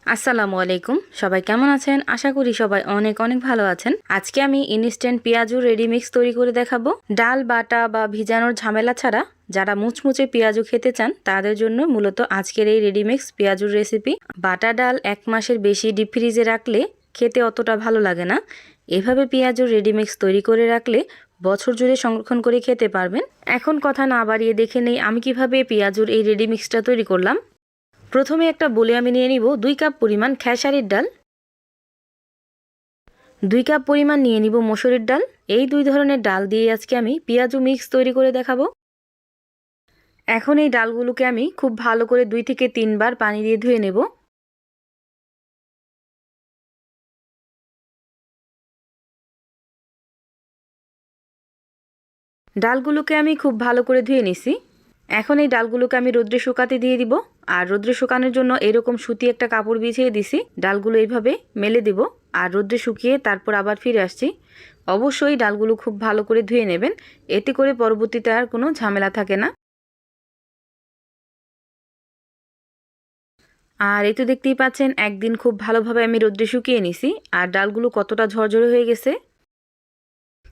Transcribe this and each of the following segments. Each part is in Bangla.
আসসালামু আলাইকুম। সবাই কেমন আছেন? আশা করি সবাই অনেক অনেক ভালো আছেন। আজকে আমি ইনস্ট্যান্ট পেঁয়াজু রেডি মিক্স তৈরি করে দেখাবো। ডাল বাটা বা ভিজানোর ঝামেলা ছাড়া যারা মুচমুচে পেঁয়াজু খেতে চান তাদের জন্য মূলত আজকের এই রেডি মিক্স পেঁয়াজুর রেসিপি। বাটা ডাল 1 মাসের বেশি ডিপ ফ্রিজে রাখলে খেতে অতটা ভালো লাগে না। এভাবে পেঁয়াজুর রেডি মিক্স তৈরি করে রাখলে বছর জুড়ে সংরক্ষণ করে খেতে পারবেন। এখন কথা না বাড়িয়ে দেখে নেই আমি কিভাবে পেঁয়াজুর এই রেডি মিক্সটা তৈরি করলাম। প্রথমে একটা বলে আমি নিয়ে নিব 2 কাপ পরিমাণ খেসারির ডাল, 2 কাপ পরিমাণ নিয়ে নিব মসুরির ডাল। এই দুই ধরনের ডাল দিয়ে আজকে আমি পেঁয়াজু মিক্স তৈরি করে দেখাবো। এখন এই ডালগুলোকে আমি খুব ভালো করে 2 থেকে 3 বার পানি দিয়ে ধুয়ে নেব। ডালগুলোকে আমি খুব ভালো করে ধুয়ে নিছি। এখন এই ডালগুলোকে আমি রোদ্রে শুকাতে দিয়ে দিব। আর রোদ্রে শুকানোর জন্য এরকম সুতি একটা কাপড় বিছিয়ে দিছি। ডালগুলো এইভাবে মেলে দিব আর রোদ্রে শুকিয়ে তারপর আবার ফিরে আসছি। অবশ্যই ডালগুলো খুব ভালো করে ধুয়ে নেবেন, এতে করে পরবর্তীতে আর কোনো ঝামেলা থাকে না। আর এই তো দেখতেই পাচ্ছেন একদিন খুব ভালোভাবে আমি রোদ্রে শুকিয়ে নিছি আর ডালগুলো কতটা ঝরঝরে হয়ে গেছে।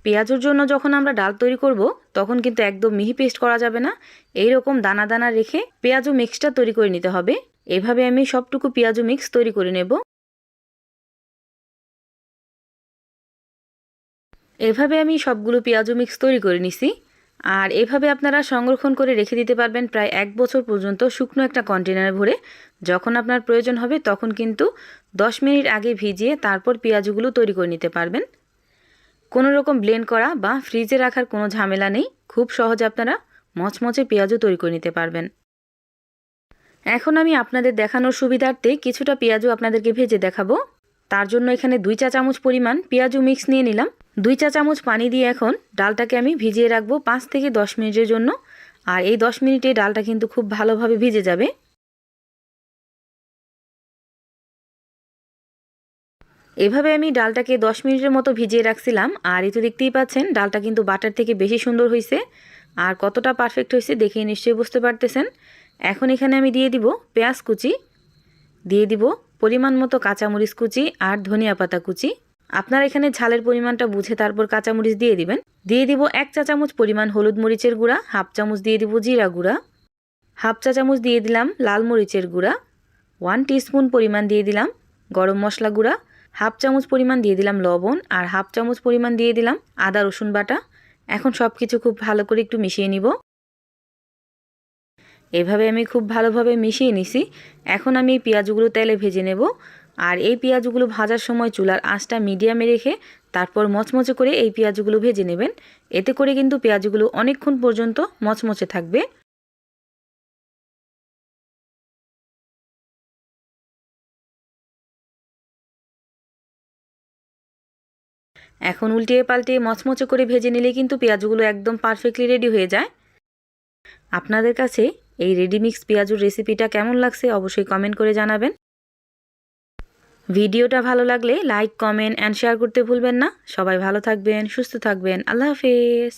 পেঁয়াজুর জন্য যখন আমরা ডাল তৈরি করব তখন কিন্তু একদম মিহি পেস্ট করা যাবে না, এইরকম দানা দানা রেখে পেঁয়াজু মিক্সটা তৈরি করে নিতে হবে। এভাবে আমি সবটুকু পেঁয়াজু মিক্স তৈরি করে নেব। এভাবে আমি সবগুলো পেঁয়াজু মিক্স তৈরি করে নিছি। আর এভাবে আপনারা সংরক্ষণ করে রেখে দিতে পারবেন প্রায় 1 বছর পর্যন্ত শুকনো একটা কন্টেনারে ভরে। যখন আপনার প্রয়োজন হবে তখন কিন্তু 10 মিনিট আগে ভিজিয়ে তারপর পেঁয়াজুগুলো তৈরি করে নিতে পারবেন। কোনো রকম ব্লেন্ড করা বা ফ্রিজে রাখার কোনো ঝামেলা নেই, খুব সহজে আপনারা মচমচে পেঁয়াজু তৈরি করে নিতে পারবেন। এখন আমি আপনাদের দেখানোর সুবিধার্থে কিছুটা পেঁয়াজু আপনাদেরকে ভেজে দেখাবো। তার জন্য এখানে 2 চা চামচ পরিমাণ পেঁয়াজু মিক্স নিয়ে নিলাম। 2 চা চামচ পানি দিয়ে এখন ডালটাকে আমি ভিজিয়ে রাখবো 5 থেকে 10 মিনিটের জন্য। আর এই 10 মিনিটে ডালটা কিন্তু খুব ভালোভাবে ভিজে যাবে। এভাবে আমি ডালটাকে 10 মিনিটের মতো ভিজিয়ে রাখছিলাম। আর এই তো দেখতেই পাচ্ছেন ডালটা কিন্তু বাটার থেকে বেশি সুন্দর হয়েছে। আর কতটা পারফেক্ট হয়েছে দেখে নিশ্চয়ই বুঝতে পারতেছেন। এখন এখানে আমি দিয়ে দিব পেঁয়াজ কুচি, দিয়ে দিব পরিমাণ মতো কাঁচামরিচ কুচি আর ধনিয়া পাতা কুচি। আপনারা এখানে ঝালের পরিমাণটা বুঝে তারপর কাঁচামরিচ দিয়ে দিবেন। দিয়ে দিব 1 চা চামচ পরিমাণ হলুদ মরিচের গুঁড়া, হাফ চামচ দিয়ে দিব জিরা গুঁড়া, হাফ চা চামচ দিয়ে দিলাম লাল মরিচের গুঁড়া, 1 টিস্পুন পরিমাণ দিয়ে দিলাম গরম মশলা গুঁড়া, হাফ চামচ পরিমাণ দিয়ে দিলাম লবণ আর হাফ চামচ পরিমাণ দিয়ে দিলাম আদা রসুন বাটা। এখন সব কিছু খুব ভালো করে একটু মিশিয়ে নিব। এভাবে আমি খুব ভালোভাবে মিশিয়ে নিছি। এখন আমি এই পেঁয়াজগুলো তেলে ভেজে নেব। আর এই পেঁয়াজগুলো ভাজার সময় চুলার আঁচটা মিডিয়ামে রেখে তারপর মচমচে করে এই পেঁয়াজগুলো ভেজে নেবেন। এতে করে কিন্তু পেঁয়াজগুলো অনেকক্ষণ পর্যন্ত মচমচে থাকবে। এখন উল্টিয়ে পাল্টিয়ে মচমচে করে ভেজে নিলে কিন্তু পেঁয়াজগুলো একদম পারফেক্টলি রেডি হয়ে যায়। আপনাদের কাছে এই রেডি মিক্স পেঁয়াজুর রেসিপিটা কেমন লাগছে অবশ্যই কমেন্ট করে জানাবেন। ভিডিওটা ভালো লাগলে লাইক, কমেন্ট অ্যান্ড শেয়ার করতে ভুলবেন না। সবাই ভালো থাকবেন, সুস্থ থাকবেন। আল্লাহ হাফেজ।